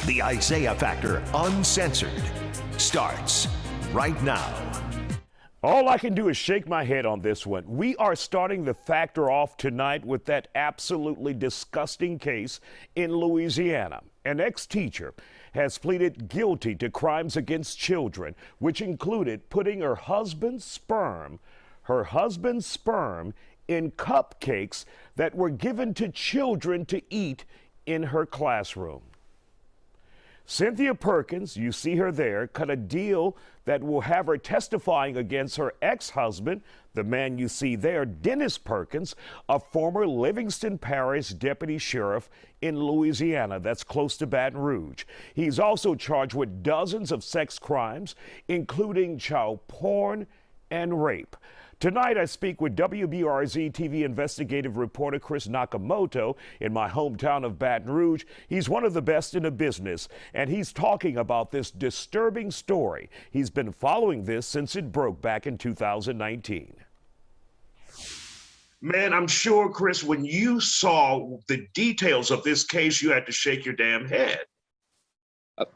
The Isaiah Factor Uncensored starts right now. All I can do is shake my head on this one. We are starting the Factor off tonight with that absolutely disgusting case in Louisiana. An ex-teacher has pleaded guilty to crimes against children, which included putting her husband's sperm in cupcakes that were given to children to eat in her classroom. Cynthia Perkins, you see her there, cut a deal that will have her testifying against her ex-husband, the man you see there, Dennis Perkins, a former Livingston Parish deputy sheriff in Louisiana, that's close to Baton Rouge. He's also charged with dozens of sex crimes, including child porn and rape. Tonight, I speak with WBRZ TV investigative reporter Chris Nakamoto in my hometown of Baton Rouge. He's one of the best in the business, and he's talking about this disturbing story. He's been following this since it broke back in 2019. Man, I'm sure, Chris, when you saw the details of this case, you had to shake your damn head.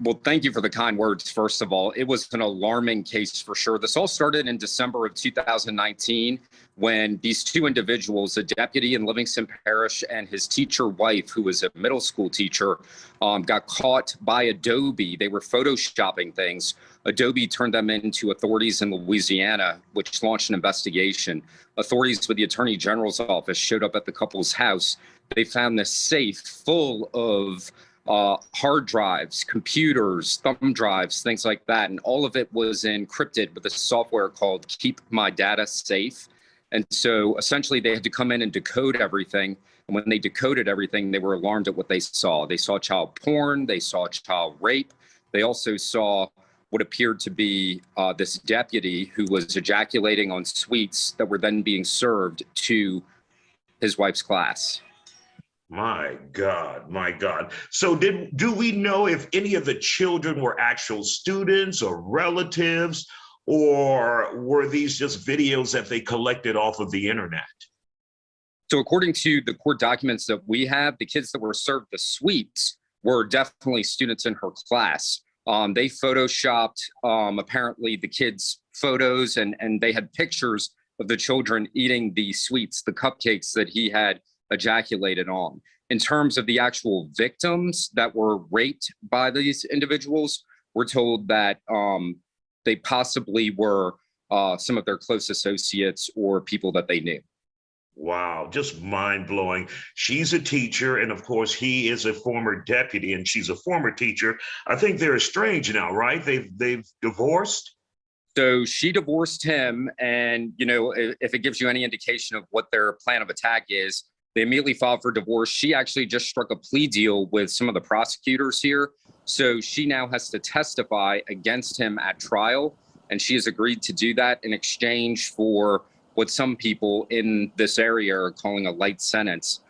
Well, thank you for the kind words, first of all. It was an alarming case for sure. This all started in December of 2019 when these two individuals, a deputy in Livingston Parish and his teacher wife, who was a middle school teacher, got caught by Adobe. They were photoshopping things. Adobe turned them into authorities in Louisiana, which launched an investigation. Authorities with the Attorney General's office showed up at the couple's house. They found this safe full of hard drives, computers, thumb drives, things like that. And all of it was encrypted with a software called Keep My Data Safe. And so essentially they had to come in and decode everything. And when they decoded everything, they were alarmed at what they saw. They saw child porn, they saw child rape. They also saw what appeared to be this deputy who was ejaculating on sweets that were then being served to his wife's class. My God, my God. So do we know if any of the children were actual students or relatives, or were these just videos that they collected off of the internet? So according to the court documents that we have, the kids that were served the sweets were definitely students in her class. They photoshopped apparently the kids' photos and they had pictures of the children eating the sweets, the cupcakes that he had ejaculated on. In terms of the actual victims that were raped by these individuals, we're told that they possibly were some of their close associates or people that they knew. Wow, just mind-blowing. She's a teacher, and of course, he is a former deputy, and she's a former teacher. I think they're estranged now, right? They've divorced? So she divorced him, and you know, if it gives you any indication of what their plan of attack is, they immediately filed for divorce. She actually just struck a plea deal with some of the prosecutors here. So she now has to testify against him at trial. And she has agreed to do that in exchange for what some people in this area are calling a light sentence.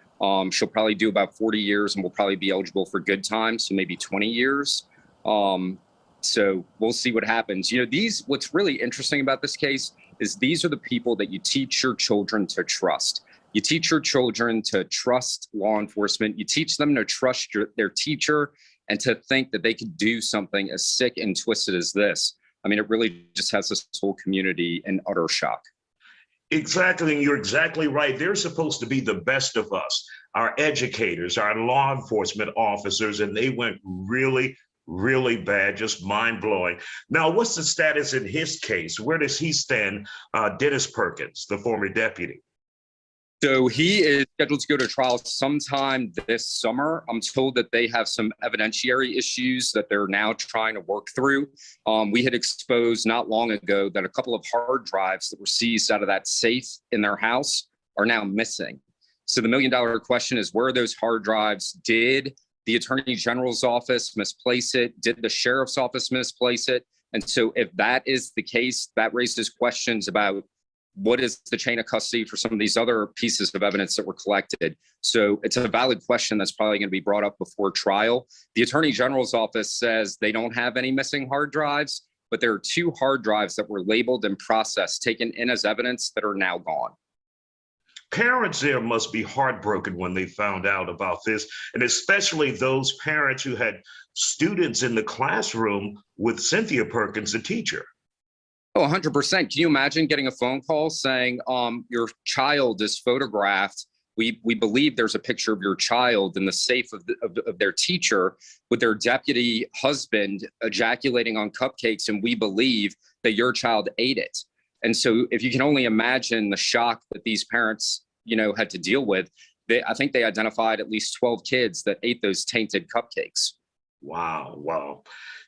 She'll probably do about 40 years and will probably be eligible for good time, so maybe 20 years. So we'll see what happens. You know, what's really interesting about this case is these are the people that you teach your children to trust. You teach your children to trust law enforcement. You teach them to trust their teacher and to think that they could do something as sick and twisted as this. I mean, it really just has this whole community in utter shock. Exactly, and you're exactly right. They're supposed to be the best of us, our educators, our law enforcement officers, and they went really, really bad, just mind-blowing. Now, what's the status in his case? Where does he stand, Dennis Perkins, the former deputy? So he is scheduled to go to trial sometime this summer. I'm told that they have some evidentiary issues that they're now trying to work through. We had exposed not long ago that a couple of hard drives that were seized out of that safe in their house are now missing. So the million-dollar question is, where are those hard drives? Did the Attorney General's office misplace it? Did the Sheriff's office misplace it? And so if that is the case, that raises questions about what is the chain of custody for some of these other pieces of evidence that were collected? So it's a valid question that's probably going to be brought up before trial. The Attorney General's office says they don't have any missing hard drives, but there are 2 hard drives that were labeled and processed, taken in as evidence, that are now gone. Parents there must be heartbroken when they found out about this, and especially those parents who had students in the classroom with Cynthia Perkins, the teacher. Oh, 100%. Can you imagine getting a phone call saying, your child is photographed? We believe there's a picture of your child in the safe of their teacher with their deputy husband ejaculating on cupcakes, and we believe that your child ate it. And so if you can only imagine the shock that these parents, had to deal with, I think they identified at least 12 kids that ate those tainted cupcakes. Wow.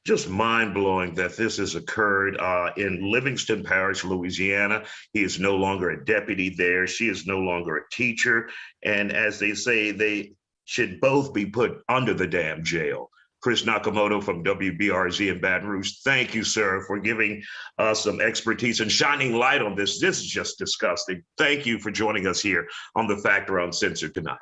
Just mind blowing that this has occurred in Livingston Parish, Louisiana. He is no longer a deputy there. She is no longer a teacher. And as they say, they should both be put under the damn jail. Chris Nakamoto from WBRZ in Baton Rouge. Thank you, sir, for giving us some expertise and shining light on this. This is just disgusting. Thank you for joining us here on The Factor Uncensored tonight.